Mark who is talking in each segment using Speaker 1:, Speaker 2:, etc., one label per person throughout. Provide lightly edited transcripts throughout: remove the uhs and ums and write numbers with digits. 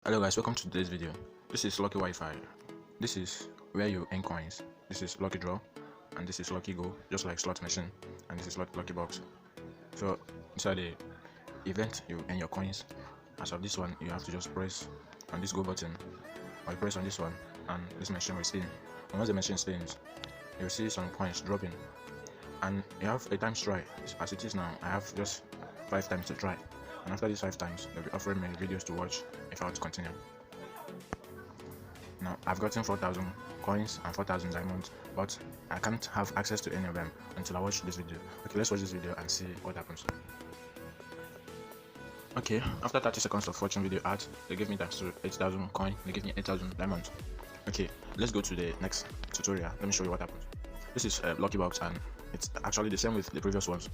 Speaker 1: Hello guys, welcome to today's video. This is Lucky Wi-Fi. This is where you earn coins. This is Lucky Draw, and this is Lucky Go, just like slot machine, and this is Lucky Box. So inside the event, you earn your coins. As of this one, you have to just press on this go button, or you press on this one, and this machine will spin. And once the machine spins, you'll see some coins dropping, and you have a time to try. As it is now, I have just 5 times to try. And after these 5 times, they'll be offering me videos to watch if I want to continue. Now, I've gotten 4,000 coins and 4,000 diamonds, but I can't have access to any of them until I watch this video. Okay, let's watch this video and see what happens. Okay, after 30 seconds of watching video ads, they give me times 8,000 coin, they give me 8,000 diamonds. Okay, let's go to the next tutorial. Let me show you what happens. This is Lucky Box, and it's actually the same with the previous ones.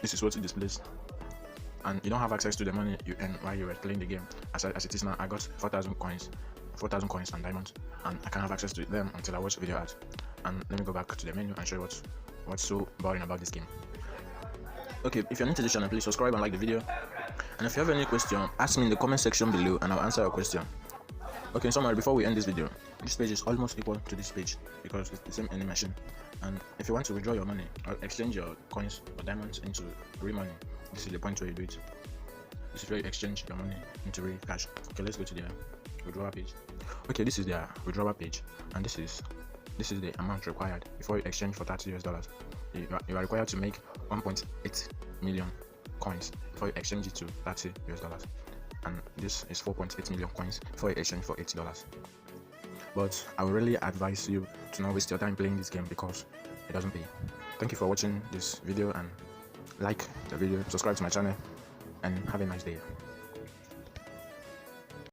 Speaker 1: This is what it displays. And you don't have access to the money you earn while you were playing the game. As it is now, I got 4,000 coins and diamonds, and I can't have access to them until I watch video ads. And let me go back to the menu and show you what's so boring about this game. Okay, if you're new to this channel, please subscribe and like the video. And if you have any question, ask me in the comment section below and I'll answer your question. Okay, in summary, before we end this video, this page is almost equal to this page because it's the same earning machine. And if you want to withdraw your money or exchange your coins or diamonds into real money, this is the point where you do it. This is where you exchange your money into real cash. Okay, let's go to the withdrawal page. Okay, this is the withdrawal page, and this is the amount required before you exchange for $30. You are required to make 1.8 million coins before you exchange it to $30, and this is 4.8 million coins before you exchange for $80. But I would really advise you to not waste your time playing this game because it doesn't pay. Thank you for watching this video, and like the video, subscribe to my channel, and have a nice day.